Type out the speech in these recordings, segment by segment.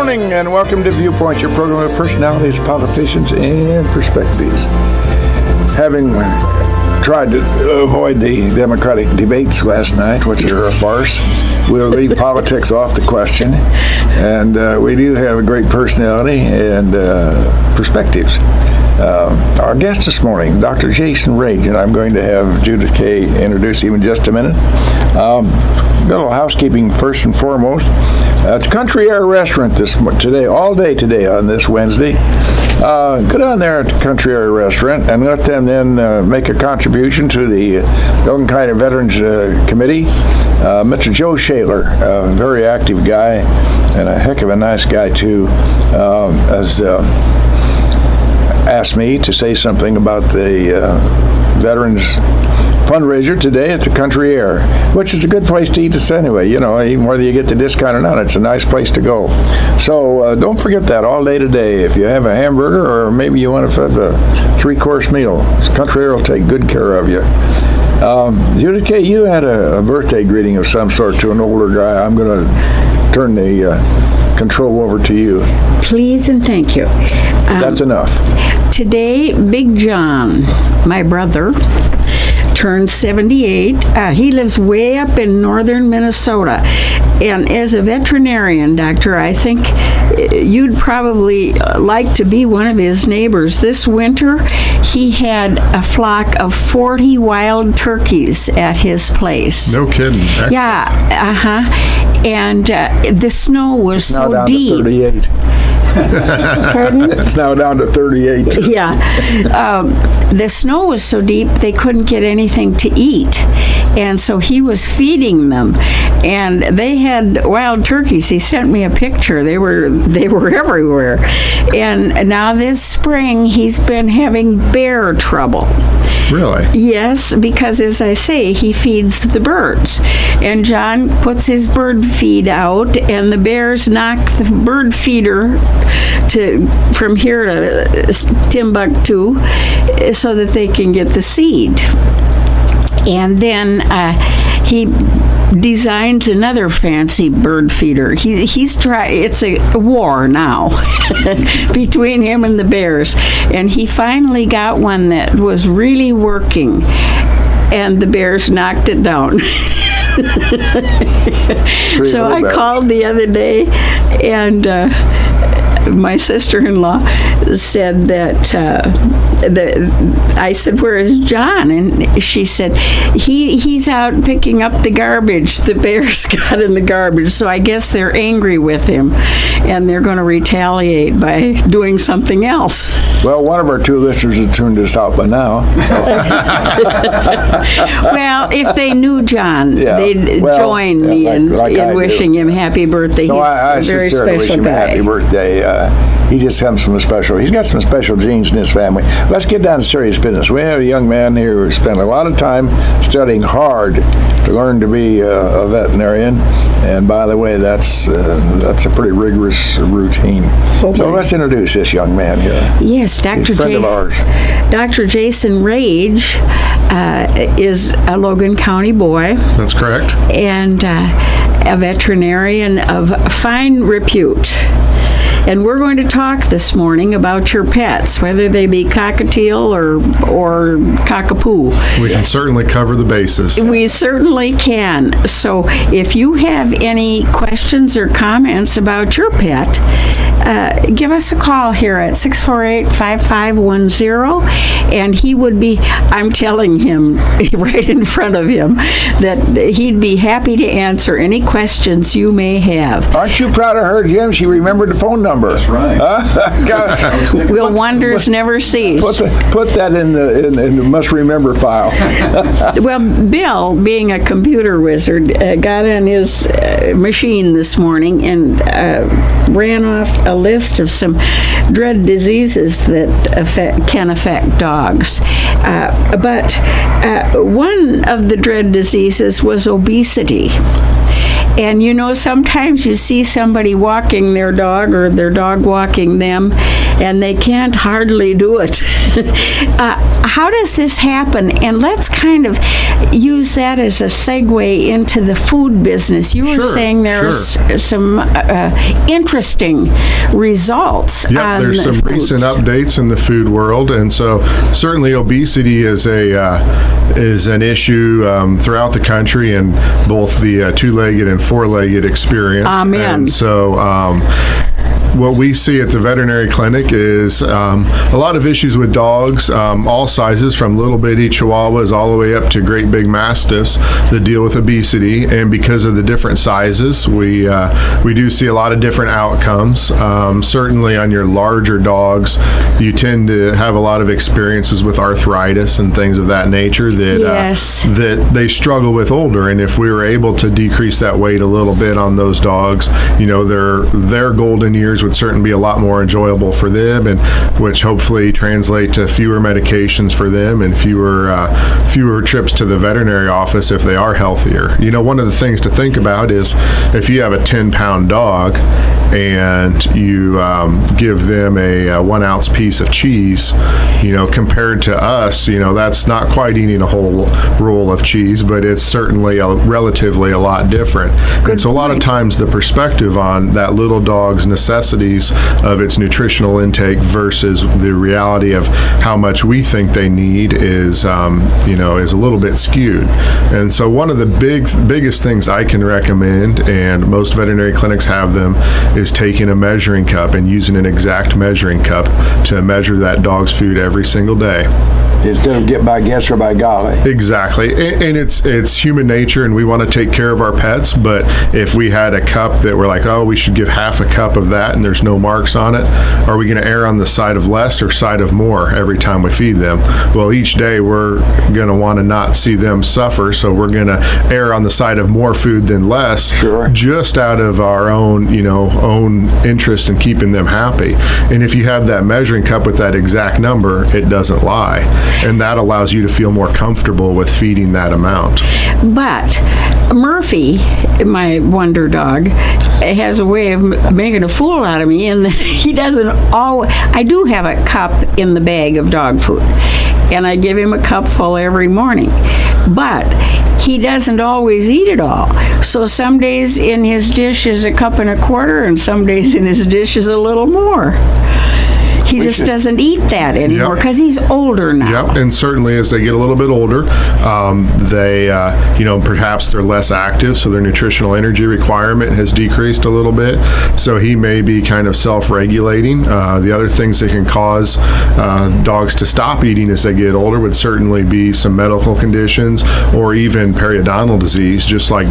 morning and welcome to Viewpoint, your program of personalities, politicians, and perspectives. Having tried to avoid the Democratic debates last night, which are a farce, we'll leave politics off the question. And we do have a great personality and perspectives. Our guest this morning, Dr. Jason Rage, and I'm going to have Judith Kay introduce him in just a minute. A little housekeeping first and foremost. At the Country Air Restaurant today, all day today on this Wednesday. Go down there at the Country Air Restaurant and let them then make a contribution to the Logan County Veterans Committee. Mr. Joe Shaler, a very active guy and a heck of a nice guy too, has asked me to say something about the Veterans fundraiser today at the Country Air, which is a good place to eat this anyway. You know, even whether you get the discount or not, it's a nice place to go. So don't forget that all day today. If you have a hamburger or maybe you want to have a 3-course meal, Country Air will take good care of you. Judith Kay, you had a birthday greeting of some sort to an older guy. I'm going to turn the control over to you. Please and thank you. That's enough. Today, Big John, my brother, turned 78. He lives way up in northern Minnesota. And as a veterinarian, doctor, I think you'd probably like to be one of his neighbors. This winter, he had a flock of 40 wild turkeys at his place. No kidding. Excellent. Yeah, And the snow was so deep. Now down to 38. Pardon? It's now down to 38. Yeah. The snow was so deep they couldn't get anything to eat. And so he was feeding them. And they had wild turkeys. He sent me a picture. They were everywhere. And now this spring he's been having bear trouble. Really? Yes, because as I say, he feeds the birds. And John puts his bird feed out, and the bears knock the bird feeder from here to Timbuktu so that they can get the seed. And then he designs another fancy bird feeder. It's a war now between him and the bears. And he finally got one that was really working, and the bears knocked it down. So I called the other day, and my sister-in-law said that I said, "Where is John?" And she said, he's out picking up the garbage the bears got in the garbage. So I guess they're angry with him, and they're going to retaliate by doing something else. Well, one of our 2 listeners has tuned us out by now. Well, if they knew John, they'd join me in wishing him happy birthday. So he's a very special wish him guy. A happy birthday. He's got some special genes in his family. Let's get down to serious business. We have a young man here who spent a lot of time studying hard to learn to be a veterinarian. And by the way, that's a pretty rigorous routine. Okay. So let's introduce this young man here. Yes, Dr. Dr. Jason Rage is a Logan County boy. That's correct. And a veterinarian of fine repute. And we're going to talk this morning about your pets, whether they be cockatiel or cockapoo. We can certainly cover the bases. We certainly can. So if you have any questions or comments about your pet, give us a call here at 648-5510, and he would be, I'm telling him right in front of him, that he'd be happy to answer any questions you may have. Aren't you proud of her, Jim? She remembered the phone number. That's right. Will wonders never cease? Put that in the must-remember file. Well, Bill, being a computer wizard, got on his machine this morning and ran off a list of some dread diseases that can affect dogs. But one of the dread diseases was obesity. And you know, sometimes you see somebody walking their dog or their dog walking them, and they can't hardly do it. How does this happen? And let's kind of use that as a segue into the food business. You were Sure, saying there's some interesting results Yep, on there's the some foods. recent updates in the food world, and so certainly obesity is an issue throughout the country in both the two-legged and four-legged experience. Amen. And so what we see at the veterinary clinic is a lot of issues with dogs, all sizes, from little bitty chihuahuas all the way up to great big mastiffs that deal with obesity. And because of the different sizes, we do see a lot of different outcomes. Certainly on your larger dogs, you tend to have a lot of experiences with arthritis and things of that nature that Yes. that they struggle with older. And if we were able to decrease that weight a little bit on those dogs, you know, their golden years would certainly be a lot more enjoyable for them, and which hopefully translate to fewer medications for them and fewer trips to the veterinary office if they are healthier. You know, one of the things to think about is if you have a 10-pound dog and you give them a 1 ounce piece of cheese, you know, compared to us, you know, that's not quite eating a whole roll of cheese, but it's certainly relatively a lot different. And so a lot of times the perspective on that little dog's necessities of its nutritional intake versus the reality of how much we think they need is, you know, is a little bit skewed. And so one of the biggest things I can recommend, and most veterinary clinics have them, is taking a measuring cup and using an exact measuring cup to measure that dog's food every single day. Instead of get by guess or by golly. Exactly, and it's human nature, and we want to take care of our pets. But if we had a cup that we're like, oh, we should give half a cup of that, and there's no marks on it, are we going to err on the side of less or side of more every time we feed them? Well, each day we're going to want to not see them suffer, so we're going to err on the side of more food than less, Sure. just out of our own interest in keeping them happy. And if you have that measuring cup with that exact number, it doesn't lie. And that allows you to feel more comfortable with feeding that amount. But Murphy, my wonder dog, has a way of making a fool out of me, and he doesn't always. I do have a cup in the bag of dog food, and I give him a cup full every morning. But he doesn't always eat it all. So some days in his dish is a cup and a quarter, and some days in his dish is a little more. He just doesn't eat that anymore because he's older now. Yep, and certainly as they get a little bit older, they, perhaps they're less active, so their nutritional energy requirement has decreased a little bit. So he may be kind of self-regulating. The other things that can cause dogs to stop eating as they get older would certainly be some medical conditions or even periodontal disease. Just like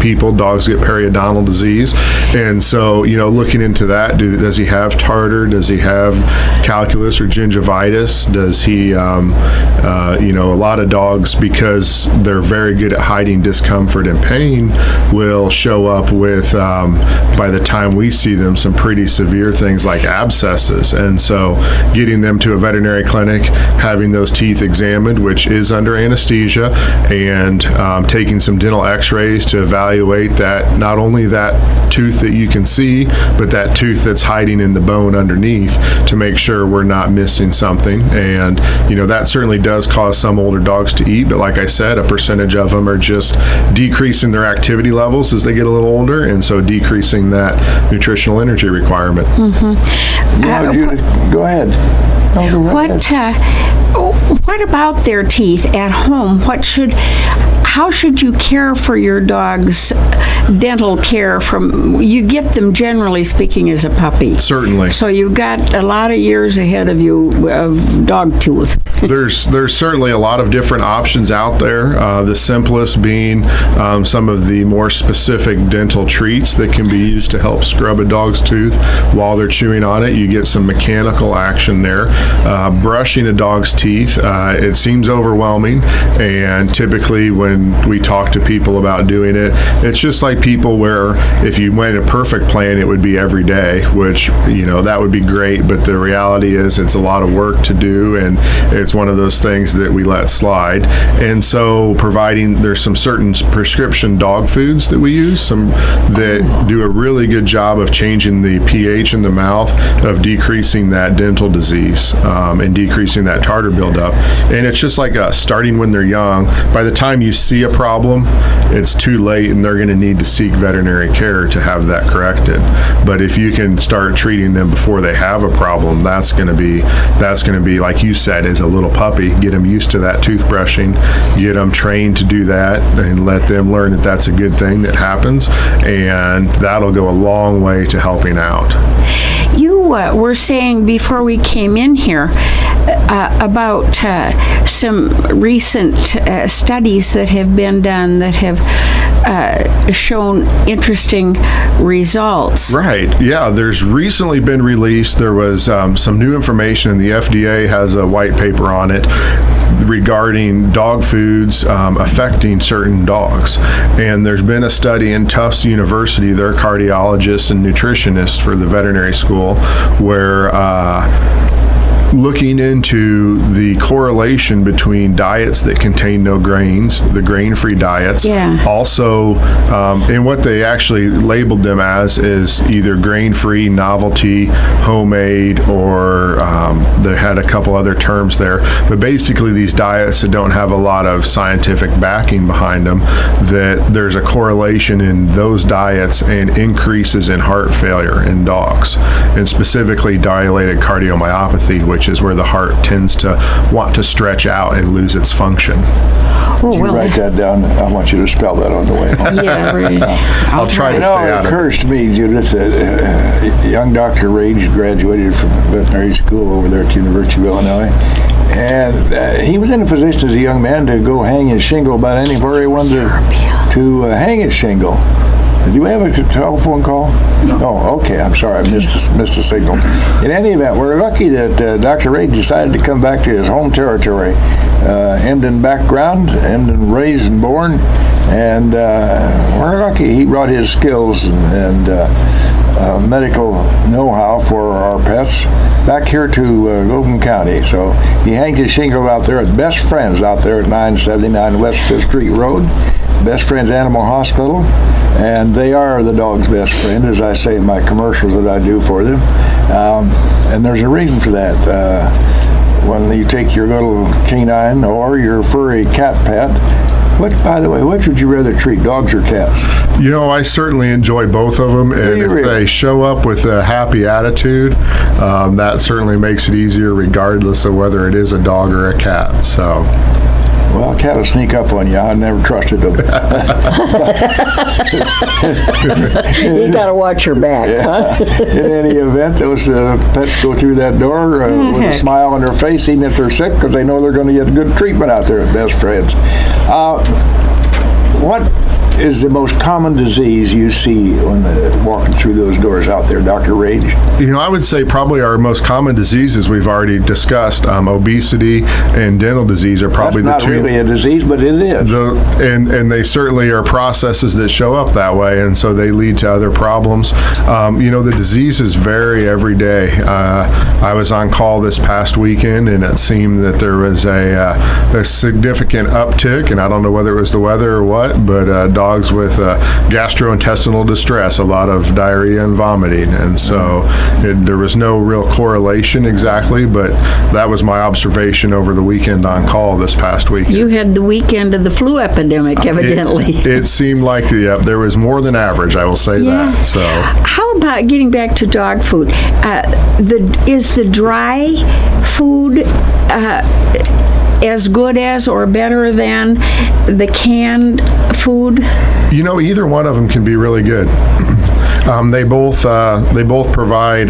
people, dogs get periodontal disease. And so, looking into that, does he have tartar? Does he have calculus or gingivitis? Does he, a lot of dogs, because they're very good at hiding discomfort and pain, will show up with, by the time we see them, some pretty severe things like abscesses. And so getting them to a veterinary clinic, having those teeth examined, which is under anesthesia, and taking some dental x-rays to evaluate that, not only that tooth that you can see, but that tooth that's hiding in the bone underneath, to make sure we're not missing something. And that certainly does cause some older dogs to eat, but like I said, a percentage of them are just decreasing their activity levels as they get a little older, and so decreasing that nutritional energy requirement. Judith, go ahead. No, go right ahead. What about their teeth at home? How should you care for your dog's dental care you get them, generally speaking, as a puppy? Certainly. So you've got a lot of years ahead of you of dog tooth. There's certainly a lot of different options out there. The simplest being some of the more specific dental treats that can be used to help scrub a dog's tooth while they're chewing on it. You get some mechanical action there. Brushing a dog's teeth, it seems overwhelming, and typically when and we talk to people about doing it. It's just like people where if you went a perfect plan, it would be every day, which, that would be great. But the reality is it's a lot of work to do, and it's one of those things that we let slide. And so there's some certain prescription dog foods that we use, some that do a really good job of changing the pH in the mouth, of decreasing that dental disease, and decreasing that tartar buildup. And it's just like starting when they're young. By the time you see a problem, it's too late, and they're going to need to seek veterinary care to have that corrected. But if you can start treating them before they have a problem, that's going to be like you said, as a little puppy, get them used to that toothbrushing, get them trained to do that, and let them learn that that's a good thing that happens, and that'll go a long way to helping out. You were saying before we came in here about some recent studies that have been done that have shown interesting results. Right. Yeah, there's recently been released, there was some new information, and the FDA has a white paper on it regarding dog foods affecting certain dogs. And there's been a study in Tufts University, they're cardiologists and nutritionists for the veterinary school, where looking into the correlation between diets that contain no grains, the grain-free diets. Yeah. Also, and what they actually labeled them as is either grain-free, novelty, homemade, or they had a couple other terms there. But basically, these diets that don't have a lot of scientific backing behind them, that there's a correlation in those diets and increases in heart failure in dogs, and specifically dilated cardiomyopathy, which is where the heart tends to want to stretch out and lose its function. Oh, You write that down. I want you to spell that on the way home. Yeah, right. I'll try to You stay know, out it of it. occurs to me, Judith, that young Dr. Rage graduated from veterinary school over there at the University of Illinois. And he was in a position as a young man to go hang his shingle about anywhere he wanted to hang his shingle. Do you have a telephone call? No. Oh, okay. I'm sorry. I missed a signal. In any event, we're lucky that Dr. Rage decided to come back to his home territory. Emden background, Emden raised and born, and we're lucky he brought his skills and medical know-how for our pets back here to Logan County. So he hangs his shingle out there at Best Friends out there at 979 West 5th Street Road, Best Friends Animal Hospital, and they are the dog's best friend, as I say in my commercials that I do for them. And there's a reason for that. When you take your little canine or your furry cat pet, by the way, which would you rather treat, dogs or cats? I certainly enjoy both of them, and if they show up with a happy attitude, that certainly makes it easier regardless of whether it is a dog or a cat. So. Well, a cat will sneak up on you. I never trusted them. You got to watch your back, huh? In any event, those pets go through that door with a smile on their face, even if they're sick, because they know they're going to get good treatment out there at Best Friends. What is the most common disease you see when walking through those doors out there, Dr. Rage? I would say probably our most common diseases we've already discussed. Obesity and dental disease are probably That's the two. not really a disease, but it is. And they certainly are processes that show up that way, and so they lead to other problems. The diseases vary every day. I was on call this past weekend, and it seemed that there was a significant uptick, and I don't know whether it was the weather or what, but dogs with gastrointestinal distress, a lot of diarrhea and vomiting, and so there was no real correlation exactly, but that was my observation over the weekend on call this past weekend. You had the weekend of the flu epidemic, evidently. It seemed like there was more than average, I will say that. So, how about getting back to dog food? Is the dry food as good as or better than the canned food? either one of them can be really good. They both provide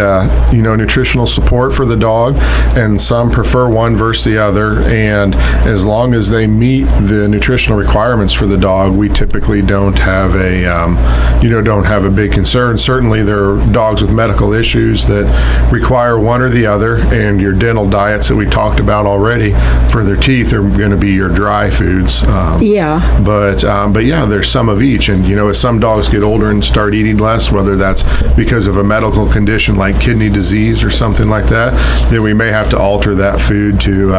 nutritional support for the dog, and some prefer one versus the other. And as long as they meet the nutritional requirements for the dog, we typically don't have a big concern. Certainly, there are dogs with medical issues that require one or the other, and your dental diets that we talked about already for their teeth are going to be your dry foods. Yeah. But yeah, there's some of each, and as some dogs get older and start eating less, whether that's because of a medical condition like kidney disease or something like that, then we may have to alter that food to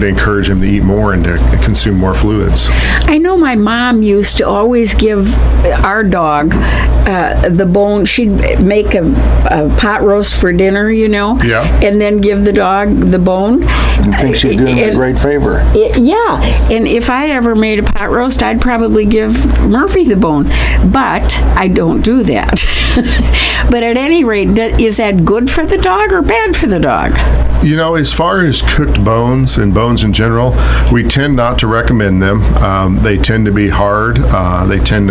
encourage them to eat more and to consume more fluids. I know my mom used to always give our dog the bone. She'd make a pot roast for dinner, Yeah. and then give the dog the bone. I think she's doing a great favor. Yeah, and if I ever made a pot roast, I'd probably give Murphy the bone, but I don't do that. But at any rate, is that good for the dog or bad for the dog? As far as cooked bones and bones in general, we tend not to recommend them. They tend to be hard. They can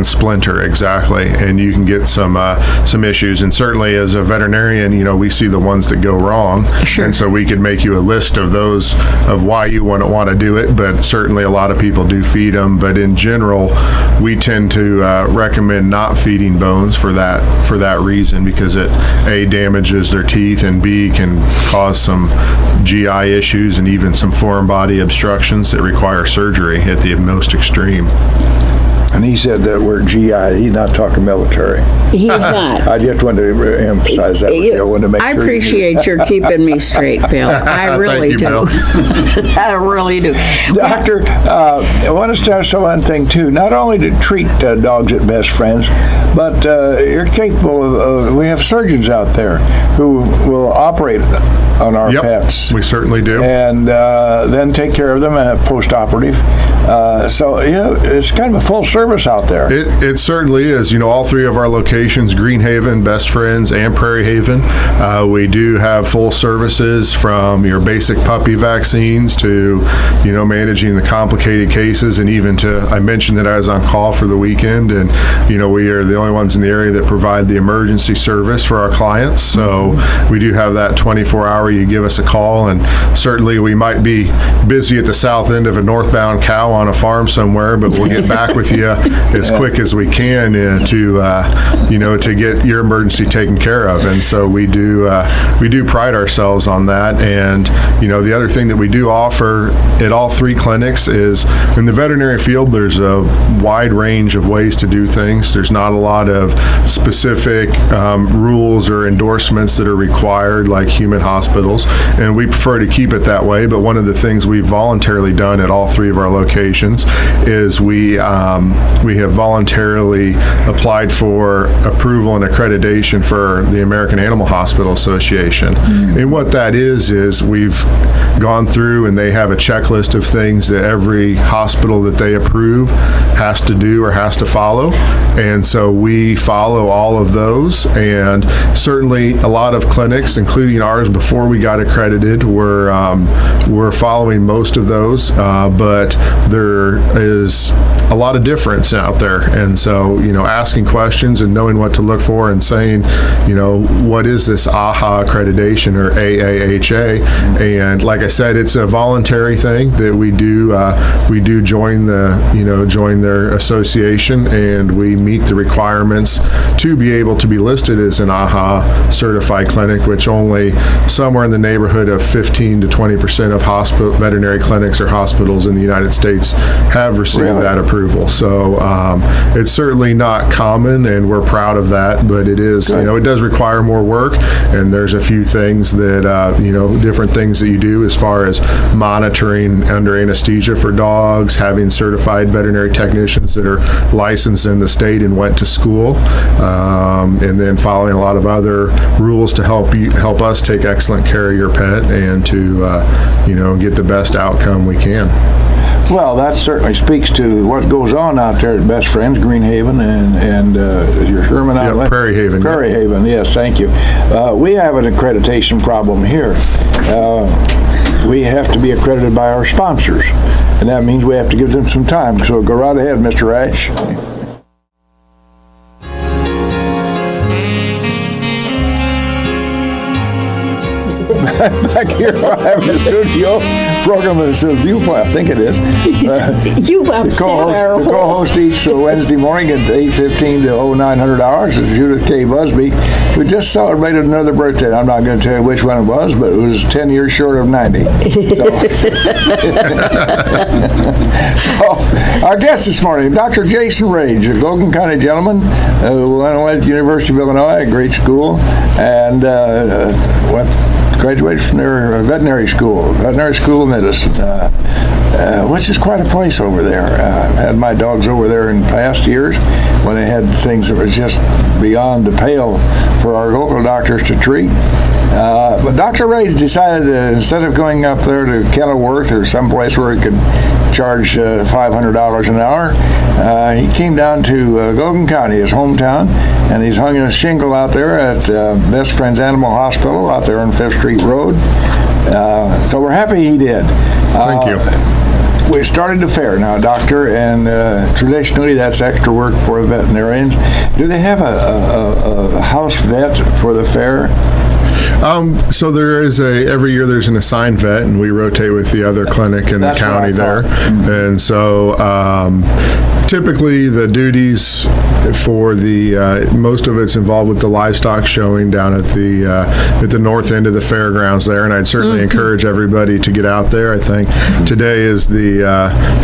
splinter, exactly, and you can get some issues. And certainly, as a veterinarian, we see the ones that go wrong. Sure. And so we could make you a list of those of why you wouldn't want to do it. But certainly, a lot of people do feed them. But in general, we tend to recommend not feeding bones for that reason, because it damages their teeth, and B, can cause some GI issues and even some foreign body obstructions that require surgery at the most extreme. And he said that word GI, he's not talking military. He's not. I just wanted to emphasize that. I wanted to make I sure appreciate your keeping me straight, Bill. I really Thank you, do. Bill. I really do. Doctor, I want to start on one thing too. Not only to treat dogs at Best Friends, but you're capable of, we have surgeons out there who will operate on our Yep, pets. we certainly do. And then take care of them post-operative. So, it's kind of a full service out there. It certainly is. All three of our locations, Greenhaven, Best Friends, and Prairie Haven, we do have full services from your basic puppy vaccines to, managing the complicated cases, and even to, I mentioned that I was on call for the weekend, and, we are the only ones in the area that provide the emergency service for our clients. So we do have that 24-hour. You give us a call, and certainly we might be busy at the south end of a northbound cow on a farm somewhere, but we'll get back with you as quick as we can to get your emergency taken care of. And so we do pride ourselves on that. And the other thing that we do offer at all three clinics is, in the veterinary field, there's a wide range of ways to do things. There's not a lot of specific rules or endorsements that are required like human hospitals, and we prefer to keep it that way. But one of the things we've voluntarily done at all three of our locations is we have voluntarily applied for approval and accreditation for the American Animal Hospital Association. And what that is we've gone through, and they have a checklist of things that every hospital that they approve has to do or has to follow. And so we follow all of those. And certainly a lot of clinics, including ours before we got accredited, we're following most of those. But there is a lot of difference out there. And so, asking questions and knowing what to look for and saying, what is this AHA accreditation or AAHA? And like I said, it's a voluntary thing that we do join their association, and we meet the requirements to be able to be listed as an AHA certified clinic, which only somewhere in the neighborhood of 15 to 20% of veterinary clinics or hospitals in the United States have received that approval. So it's certainly not common, and we're proud of that, but it is, it does require more work, and there's a few things that, different things that you do as far as monitoring under anesthesia for dogs, having certified veterinary technicians that are licensed in the state and went to school, and then following a lot of other rules to help us take excellent care of your pet and to, get the best outcome we can. Well, that certainly speaks to what goes on out there at Best Friends, Greenhaven, and your Sherman outlet? Prairie Haven. Prairie Haven, yes, thank you. We have an accreditation problem here. We have to be accredited by our sponsors, and that means we have to give them some time. So go right ahead, Mr. Ash. back here live in the studio. Program is Viewpoint, I think it is. You've upset our The whole... co-host each Wednesday morning at 8:15 to 0900 hours is Judith K. Busby, who just celebrated another birthday. I'm not going to tell you which one it was, but it was 10 years short of 90. So, our guest this morning, Dr. Jason Rage, a Logan County gentleman who went to the University of Illinois, a great school, and graduated from their veterinary school of medicine, which is quite a place over there. I've had my dogs over there in past years when they had things that was just beyond the pale for our local doctors to treat. But Dr. Rage decided instead of going up there to Kenilworth or someplace where he could charge $500 an hour, he came down to Logan County, his hometown, and he's hung a shingle out there at Best Friends Animal Hospital out there on 5th Street Road. So we're happy he did. Thank you. We started the fair now, Doctor, and traditionally that's extra work for the veterinarians. Do they have a house vet for the fair? So there is every year there's an assigned vet, and we rotate with the other clinic in That's the county what I there. thought. And so typically the duties for the most of it's involved with the livestock showing down at the north end of the fairgrounds there, and I'd certainly encourage everybody to get out there. I think today is the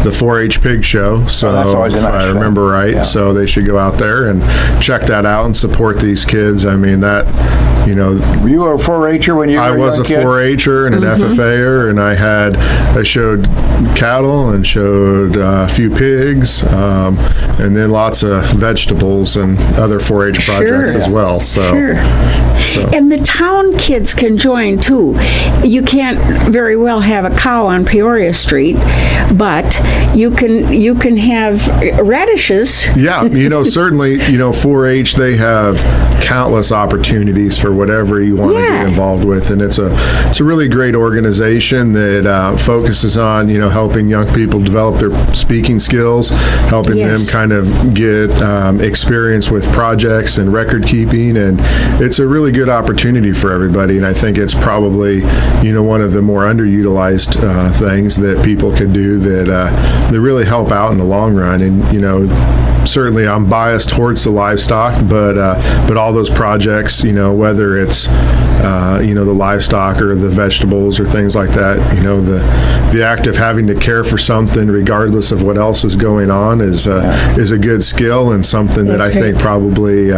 4-H pig show, so that's always a if nice I thing. remember right, Yeah. so they should go out there and check that out and support these kids. I mean that. Were you a 4-H'er when you were I was a young kid? 4-H'er and an FFA'er, and I showed cattle and showed a few pigs, and then lots of vegetables and other 4-H projects Sure. as well. So, Sure. And the town kids can join too. You can't very well have a cow on Peoria Street, but you can have radishes. yeah, certainly, 4-H, they have countless opportunities for whatever you want to Yeah. get involved with, and it's a really great organization that focuses on helping young people develop their speaking skills, helping Yes. them kind of get experience with projects and record keeping, and it's a really good opportunity for everybody. And I think it's probably one of the more underutilized things that people could do that really help out in the long run. And certainly I'm biased towards the livestock, but all those projects, whether it's the livestock or the vegetables or things like that, the act of having to care for something regardless of what else is going on is a good skill, and something that I think probably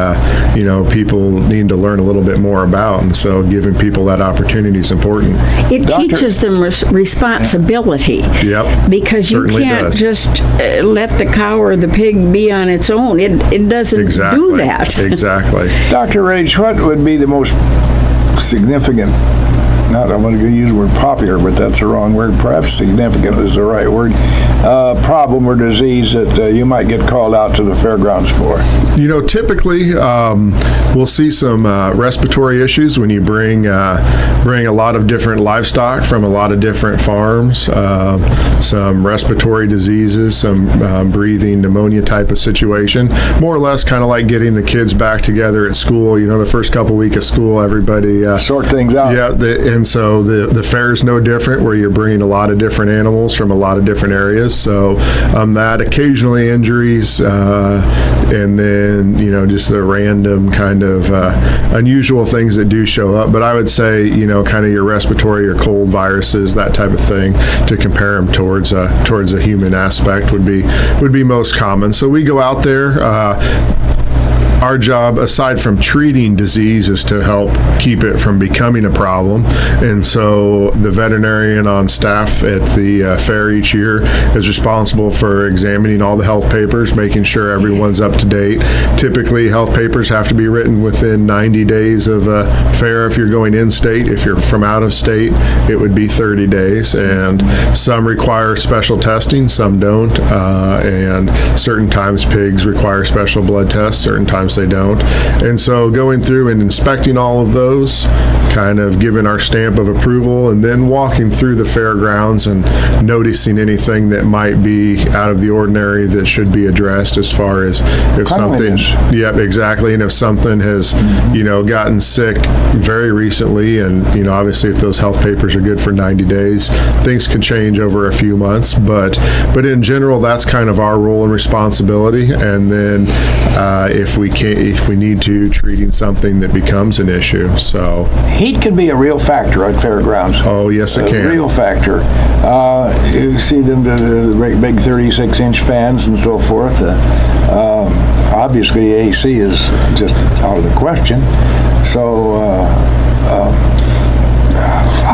people need to learn a little bit more about. And so giving people that opportunity is important. It teaches them responsibility. Yep. Because you Certainly can't does. just let the cow or the pig be on its own. It doesn't Exactly. do that. Exactly. Dr. Rage, what would be the most significant, not I'm going to use the word popular, but that's the wrong word, perhaps significant is the right word, problem or disease that you might get called out to the fairgrounds for? Typically we'll see some respiratory issues when you bring a lot of different livestock from a lot of different farms, some respiratory diseases, some breathing pneumonia type of situation, more or less kind of like getting the kids back together at school. The first couple weeks of school, everybody Sort things out. yeah, and so the fair is no different, where you're bringing a lot of different animals from a lot of different areas. So that occasionally injuries, and then just the random kind of unusual things that do show up. But I would say kind of your respiratory or cold viruses, that type of thing, to compare them towards a human aspect would be most common. So we go out there. Our job, aside from treating disease, is to help keep it from becoming a problem. And so the veterinarian on staff at the fair each year is responsible for examining all the health papers, making sure everyone's up to date. Typically, health papers have to be written within 90 days of a fair if you're going in-state. If you're from out of state, it would be 30 days. And some require special testing, some don't. And certain times pigs require special blood tests, certain times sometimes they don't. And so going through and inspecting all of those, kind of giving our stamp of approval, and then walking through the fairgrounds and noticing anything that might be out of the ordinary that should be addressed as far as if something, Cleanliness. yep, exactly. And if something has, gotten sick very recently, and, obviously if those health papers are good for 90 days, things can change over a few months. But in general, that's kind of our role and responsibility. And then if we need to, treating something that becomes an issue. So, Heat can be a real factor at fairgrounds. oh, yes, it A can. real factor. You see them, the great big 36-inch fans and so forth. Obviously, AC is just out of the question. So,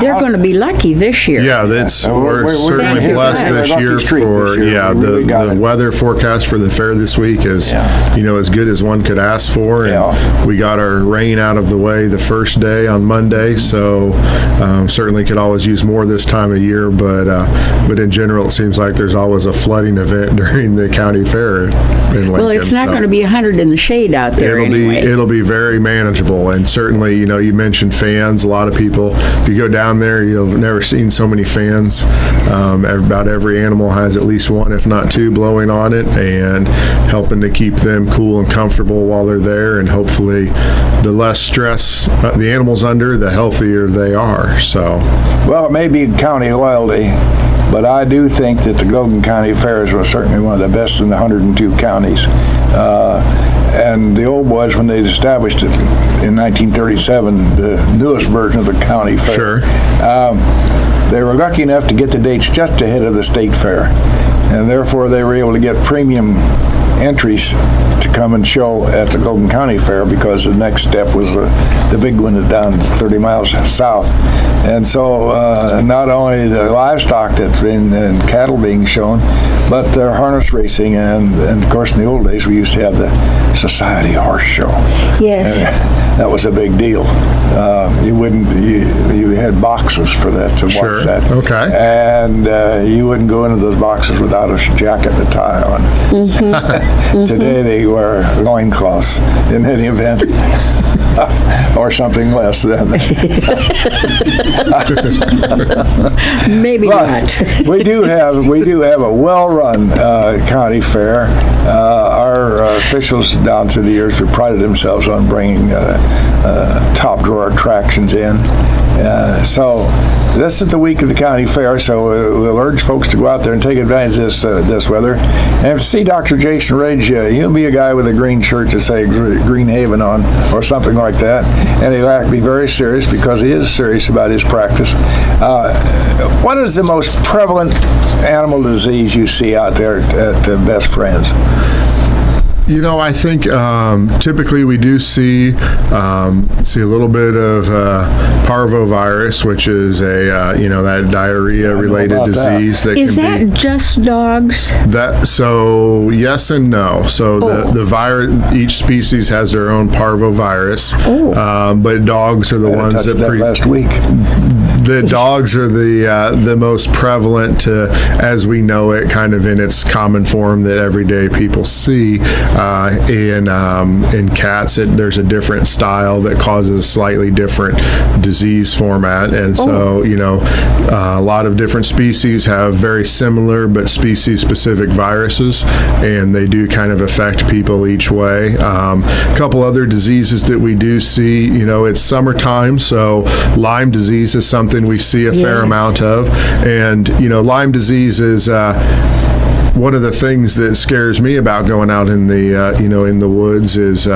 They're going to be lucky this year. Yeah, we're we're certainly Thank you. blessed We're this lucky year streak for, this year. We really got the it. weather forecast for the fair this week is, as good as one could ask for. And Yeah. we got our rain out of the way the first day on Monday, so certainly could always use more this time of year. But in general, it seems like there's always a flooding event during the county fair in Lincoln. Well, it's not so going to be 100 in the shade out there anyway. It'll be very manageable, and certainly, you mentioned fans. A lot of people, if you go down there, you've never seen so many fans. About every animal has at least one, if not two, blowing on it, and helping to keep them cool and comfortable while they're there. And hopefully, the less stress the animal's under, the healthier they are. So, well, it may be county loyalty, but I do think that the Logan County Fairs were certainly one of the best in the 102 counties. And the old boys, when they established it in 1937, the newest version of the county fair, Sure. They were lucky enough to get the dates just ahead of the state fair. And therefore, they were able to get premium entries to come and show at the Logan County Fair, because the next step was the big one down 30 miles south. And so not only the livestock that's been and cattle being shown, but the harness racing, and of course in the old days we used to have the Society Horse Show. Yes. That was a big deal. You had boxes for that to Sure. watch that. Okay. And you wouldn't go into those boxes without a jacket and a tie on. Today they wear loincloths in any event. Or something less than. Maybe not. we do have a well-run county fair. Our officials down through the years have prided themselves on bringing top drawer attractions in. So this is the week of the county fair, so we'll urge folks to go out there and take advantage of this weather. And to see Dr. Jason Ridge, he'll be a guy with a green shirt to say Green Haven on, or something like that. And he'll have to be very serious, because he is serious about his practice. What is the most prevalent animal disease you see out there at Best Friends? I think typically we do see a little bit of parvovirus, which is that diarrhea-related about that. disease that Is can be. that just dogs? So yes and no. So the virus, each species has their own parvovirus, but dogs are the I ones touched that that last week. the dogs are the most prevalent, as we know it, kind of in its common form that everyday people see. In cats, there's a different style that causes a slightly different disease format, and so a lot of different species have very similar but species-specific viruses, and they do kind of affect people each way. A couple other diseases that we do see, it's summertime, so Lyme disease is something we see a fair Yes. amount of, and Lyme disease is one of the things that scares me about going out in the in the woods is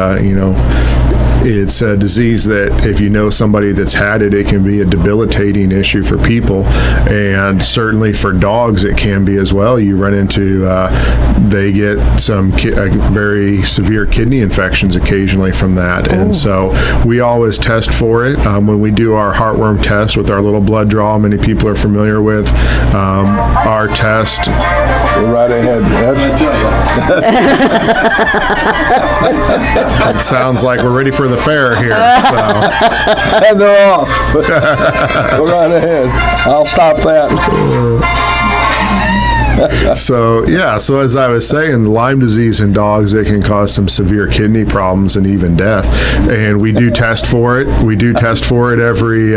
it's a disease that if you know somebody that's had it, it can be a debilitating issue for people, and certainly for dogs it can be as well. You run into they get some very severe kidney infections occasionally from that, and so we always test for it when we do our heartworm test with our little blood draw. Many people are familiar with our test. Go right ahead. It sounds like we're ready for the fair here. So. And they're off. Go right ahead. I'll stop that. So as I was saying, Lyme disease in dogs, it can cause some severe kidney problems and even death. And we do test for it. We do test for it every,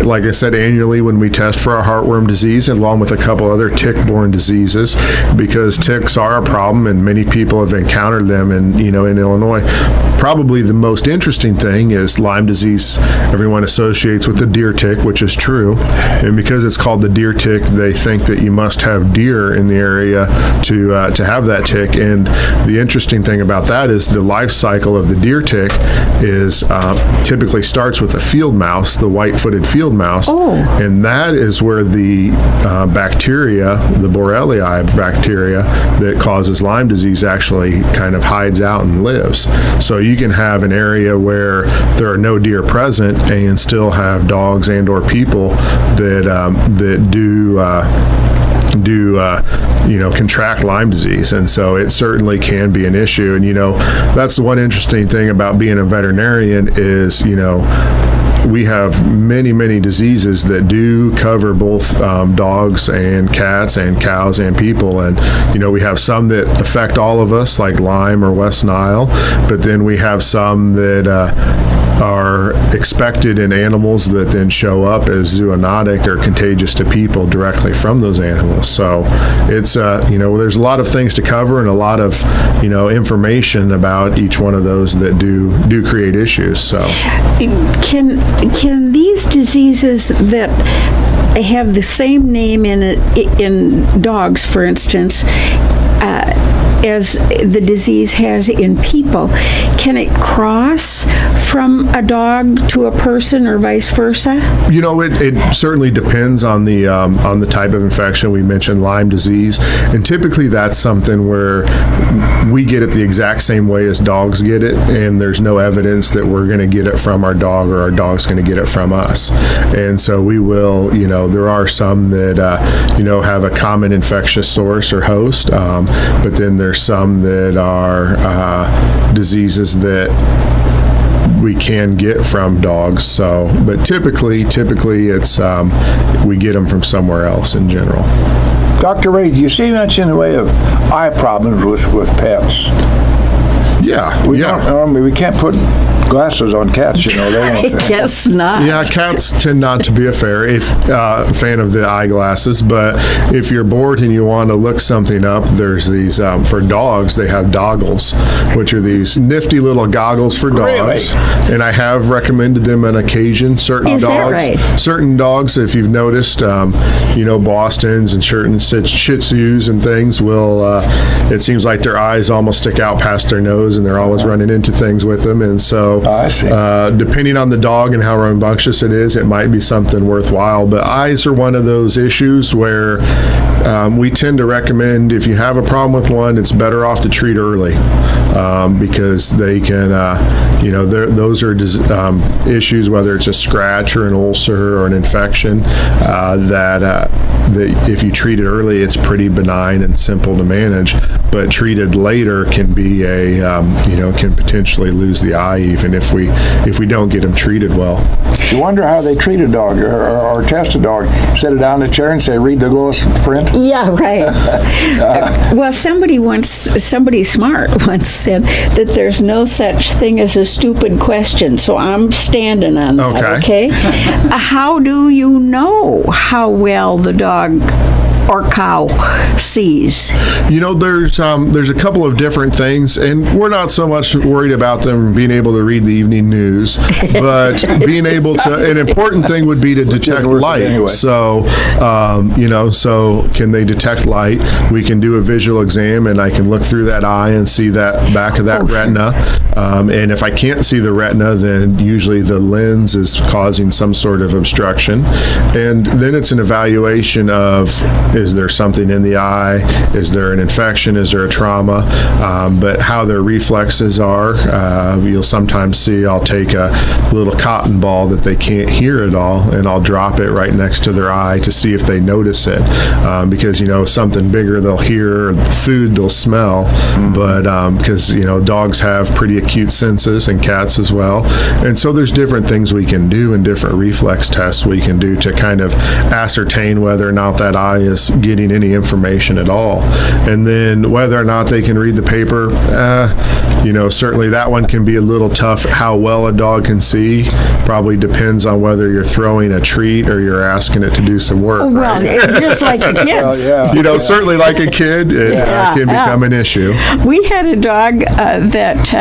like I said, annually when we test for our heartworm disease, along with a couple other tick-borne diseases, because ticks are a problem, and many people have encountered them in Illinois. Probably the most interesting thing is Lyme disease. Everyone associates with the deer tick, which is true. And because it's called the deer tick, they think that you must have deer in the area to have that tick. And the interesting thing about that is the life cycle of the deer tick is typically starts with a field mouse, the white-footed field mouse. Oh. And that is where the bacteria, the Borrelia bacteria that causes Lyme disease, actually kind of hides out and lives. So you can have an area where there are no deer present and still have dogs and or people that do contract Lyme disease. And so it certainly can be an issue. And, that's the one interesting thing about being a veterinarian is, we have many, many diseases that do cover both dogs and cats and cows and people. And, we have some that affect all of us, like Lyme or West Nile, but then we have some that are expected in animals that then show up as zoonotic or contagious to people directly from those animals. So it's, there's a lot of things to cover and a lot of, information about each one of those that do create issues. So Can these diseases that have the same name in dogs, for instance, as the disease has in people, can it cross from a dog to a person or vice versa? It certainly depends on the type of infection. We mentioned Lyme disease, and typically that's something where we get it the exact same way as dogs get it, and there's no evidence that we're going to get it from our dog or our dog's going to get it from us. And so we will, there are some that, have a common infectious source or host, but then there's some that are diseases that we can get from dogs. So, but typically it's we get them from somewhere else in general. Dr. Ray, do you see much in the way of eye problems with pets? Yeah, We can't put glasses on cats, They I won't. guess not. Yeah, cats tend not to be a fan of the eyeglasses, but if you're bored and you want to look something up, there's these, for dogs, they have doggles, which are these nifty little goggles for dogs. Really? And I have recommended them on occasion. Certain Is that dogs, right? certain dogs, if you've noticed, Bostons and certain Shih Tzus and things will, it seems like their eyes almost stick out past their nose and they're always running into things with them. And so, I see. depending on the dog and how rambunctious it is, it might be something worthwhile. But eyes are one of those issues where we tend to recommend if you have a problem with one, it's better off to treat early because they can, those are issues, whether it's a scratch or an ulcer or an infection, that if you treat it early, it's pretty benign and simple to manage. But treated later can be can potentially lose the eye even if we don't get them treated well. You wonder how they treat a dog or test a dog. Set it down in a chair and say, read the ghost print. Yeah, right. Well, somebody smart once said that there's no such thing as a stupid question, so I'm standing on that, okay? How do you know how well the dog or cow sees? There's a couple of different things, and we're not so much worried about them being able to read the evening news, but being able to, an important thing would be to detect light. Anyway. So, so can they detect light? We can do a visual exam, and I can look through that eye and see that back of that retina. And if I can't see the retina, then usually the lens is causing some sort of obstruction. And then it's an evaluation of, is there something in the eye? Is there an infection? Is there a trauma? But how their reflexes are, you'll sometimes see I'll take a little cotton ball that they can't hear at all, and I'll drop it right next to their eye to see if they notice it. Because, something bigger they'll hear, food they'll smell, but because, dogs have pretty acute senses and cats as well. And so there's different things we can do and different reflex tests we can do to kind of ascertain whether or not that eye is is getting any information at all. And then whether or not they can read the paper, certainly that one can be a little tough. How well a dog can see probably depends on whether you're throwing a treat or you're asking it to do some work. Well, just like the kids. Oh, yeah. Certainly like a kid, it can become an issue. We had a dog that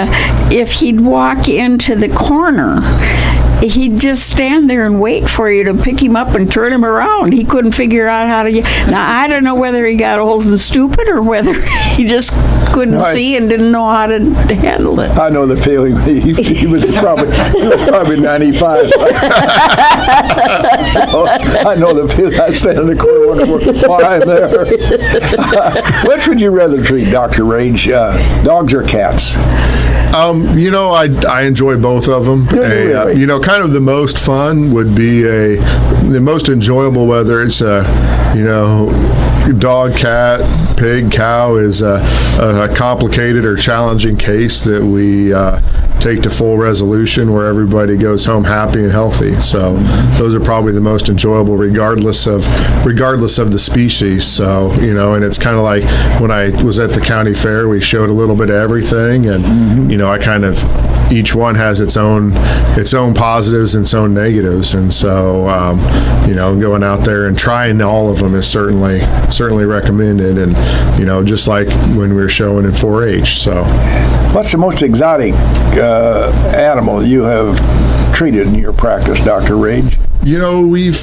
if he'd walk into the corner, he'd just stand there and wait for you to pick him up and turn him around. He couldn't figure out how to. Now, I don't know whether he got old and stupid or whether he just couldn't see and didn't know how to handle it. I know the feeling. He was probably 95. So I know the feeling. I stand in the corner wondering why I'm there. Which would you rather treat, Dr. Rage? Dogs or cats? I enjoy both of them. Really? Kind of the most fun would be the most enjoyable, whether it's dog, cat, pig, cow, is a complicated or challenging case that we take to full resolution where everybody goes home happy and healthy. So those are probably the most enjoyable regardless of the species. So, and it's kind of like when I was at the county fair, we showed a little bit of everything, and I kind of, each one has its own positives and its own negatives, and so going out there and trying all of them is certainly recommended, and just like when we were showing in 4-H. So, What's the most exotic animal you have treated in your practice, Dr. Rage? We've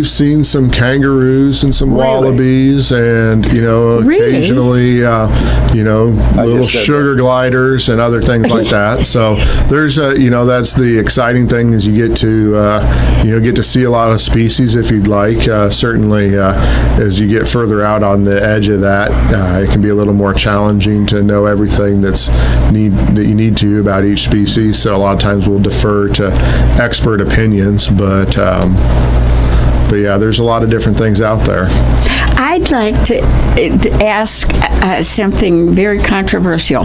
seen some kangaroos and some wallabies, and occasionally little sugar gliders and other things like that. So there's that's the exciting thing, is you get to see a lot of species if you'd like. Certainly, as you get further out on the edge of that, it can be a little more challenging to know everything that you need to about each species. So a lot of times we'll defer to expert opinions, but yeah, there's a lot of different things out there. I'd like to ask something very controversial.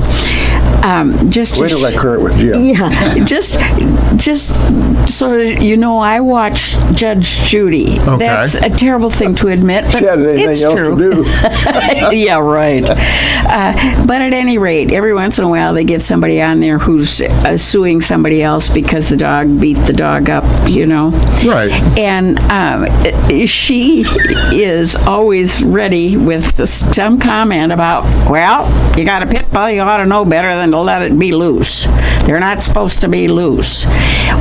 Just Wait till I clear it with Jim. Yeah, just so you know, I watch Judge Judy. Okay. That's a terrible thing to admit, but She had anything it's else true. to do. Yeah, right. But at any rate, every once in a while they get somebody on there who's suing somebody else because the dog beat the dog up, Right. And she is always ready with some comment about, well, you got a pit bull, you ought to know better than to let it be loose. They're not supposed to be loose.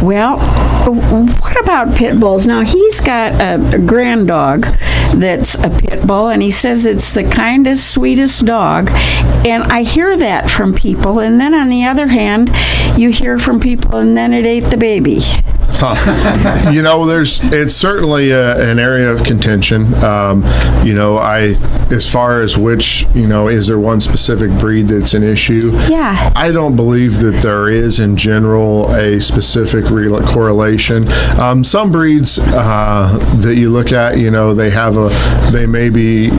Well, what about pit bulls? Now, he's got a grand dog that's a pit bull, and he says it's the kindest, sweetest dog. And I hear that from people, and then on the other hand, you hear from people, and then it ate the baby. It's certainly an area of contention. As far as which, is there one specific breed that's an issue? Yeah. I don't believe that there is in general a specific correlation. Some breeds that you look at, they may be,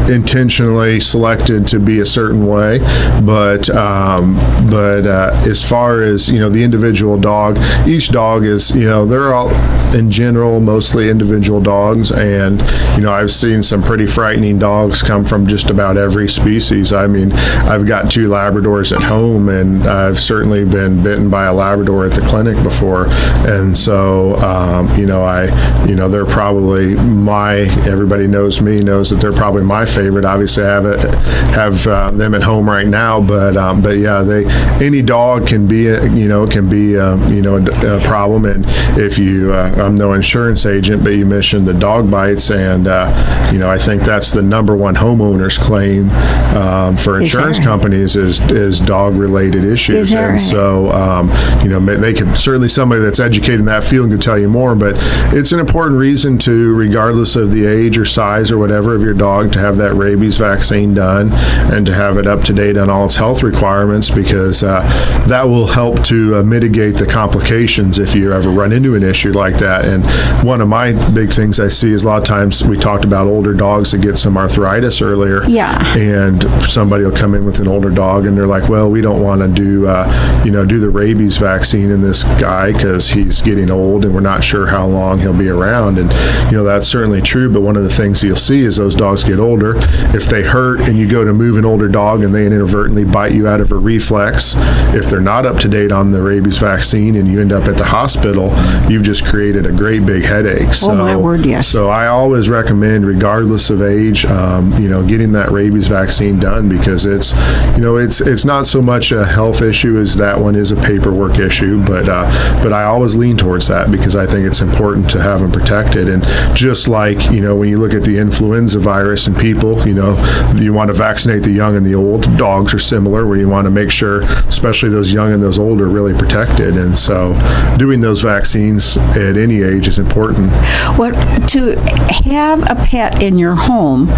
intentionally selected to be a certain way, but as far as the individual dog, each dog is they're all in general mostly individual dogs, and I've seen some pretty frightening dogs come from just about every species. I mean, I've got 2 Labradors at home, and I've certainly been bitten by a Labrador at the clinic before, and so they're probably everybody knows that they're probably my favorite. Obviously, I have them at home right now, but yeah, any dog can be a problem. And if I'm no insurance agent, but you mentioned the dog bites, and I think that's the number one homeowner's claim for insurance companies is dog related issues. And right? So they could certainly, somebody that's educated in that field could tell you more, but it's an important reason to, regardless of the age or size or whatever of your dog, to have that that rabies vaccine done and to have it up to date on all its health requirements, because that will help to mitigate the complications if you ever run into an issue like that. And one of my big things I see is a lot of times we talked about older dogs that get some arthritis earlier. Yeah. And somebody will come in with an older dog and they're like, well, we don't want to do the rabies vaccine in this guy because he's getting old and we're not sure how long he'll be around. And, that's certainly true. But one of the things you'll see is those dogs get older. If they hurt and you go to move an older dog and they inadvertently bite you out of a reflex, if they're not up to date on the rabies vaccine and you end up at the hospital, you've just created a great big headache. So, my word, yes. So I always recommend, regardless of age, getting that rabies vaccine done, because it's not so much a health issue as that one is a paperwork issue, but I always lean towards that because I think it's important to have them protected. And just like, when you look at the influenza virus in people, you want to vaccinate the young and the old. Dogs are similar, where you want to make sure, especially those young and those old, are really protected. And so doing those vaccines at any age is important. Well, to have a pet in your home,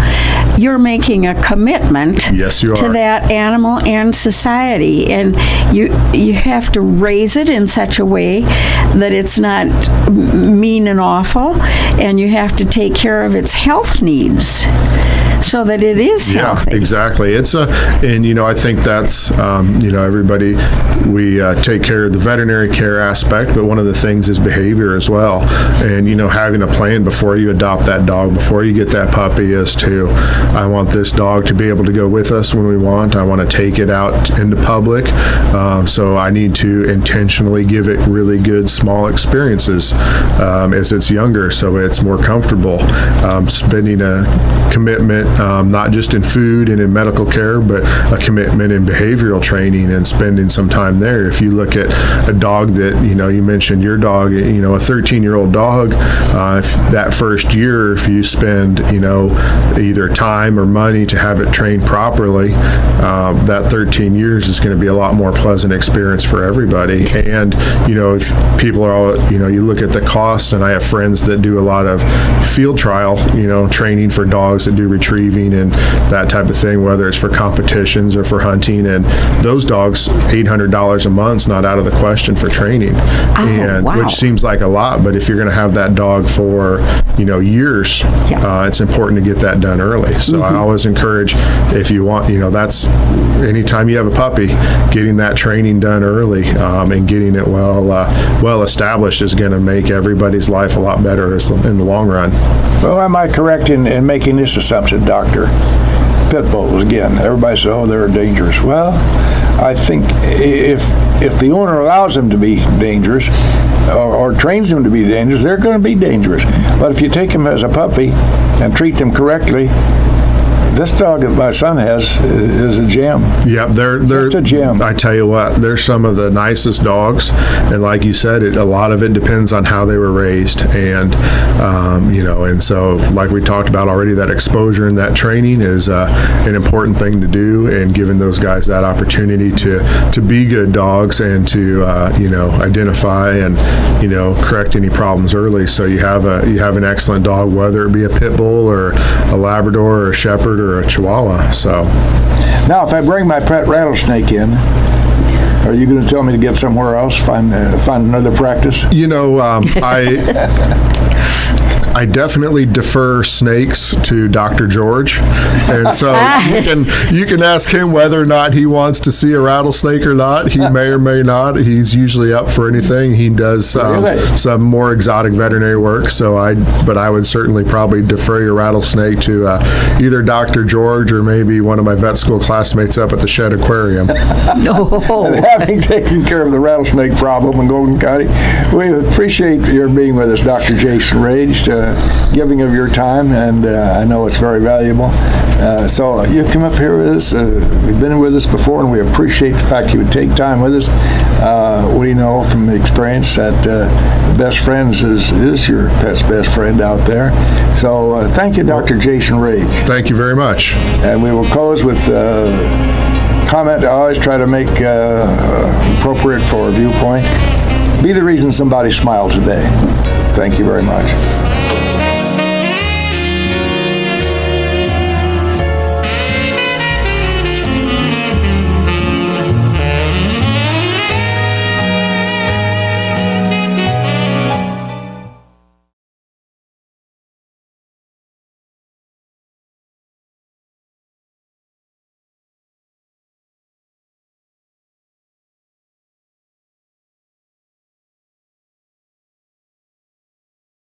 you're making a commitment Yes, you to are. that animal and society, and you have to raise it in such a way that it's not mean and awful, and you have to take care of its health needs so that it is healthy. Yeah, exactly. I think that's, everybody, we take care of the veterinary care aspect, but one of the things is behavior as well. And, having a plan before you adopt that dog, before you get that puppy, is to, I want this dog to be able to go with us when we want. I want to take it out into public. So I need to intentionally give it really good small experiences as it's younger, so it's more comfortable. Spending a commitment, not just in food and in medical care, but a commitment in behavioral training and spending some time there. If you look at a dog that, you mentioned your dog, a 13-year-old dog, if that first year, if you spend, either time or money to have it trained properly, that 13 years is going to be a lot more pleasant experience for everybody. And, if people are all, you look at the costs, and I have friends that do a lot of field trial, training for dogs that do retrieving and that type of thing, whether it's for competitions or for hunting. And those dogs, $800 a month is not out of the question for training. Wow. Which seems like a lot, but if you're going to have that dog for, years, it's important to get that done early. So I always encourage, if you want, that's anytime you have a puppy, getting that training done early and getting it well established is going to make everybody's life a lot better in the long run. Well, am I correct in making this assumption, Doctor? Pit bulls, again, everybody says, oh, they're dangerous. Well, I think if the owner allows them to be dangerous or trains them to be dangerous, they're going to be dangerous. But if you take them as a puppy and treat them correctly, this dog that my son has is a gem. Yeah, they're Just a gem. I tell you what, they're some of the nicest dogs, and like you said, a lot of it depends on how they were raised, and and so like we talked about already, that exposure and that training is an important thing to do, and giving those guys that opportunity to be good dogs and to identify and correct any problems early, so you have an excellent dog, whether it be a pit bull or a Labrador or a Shepherd or a Chihuahua. So Now, if I bring my pet rattlesnake in, are you going to tell me to get somewhere else, find another practice? I definitely defer snakes to Dr. George, and so you can ask him whether or not he wants to see a rattlesnake or not. He may or may not. He's usually up for anything. He does some more exotic veterinary work. But I would certainly probably defer your rattlesnake to either Dr. George or maybe one of my vet school classmates up at the Shed Aquarium. And having taken care of the rattlesnake problem in Golden County, we appreciate your being with us, Dr. Jason Rage, giving of your time, and I know it's very valuable. So you come up here with us. We've been with us before, and we appreciate the fact you would take time with us. We know from experience that best friends is your pet's best friend out there. So thank you, Dr. Jason Rage. Thank you very much. And we will close with comment I always try to make appropriate for a viewpoint. Be the reason somebody smiles today. Thank you very much.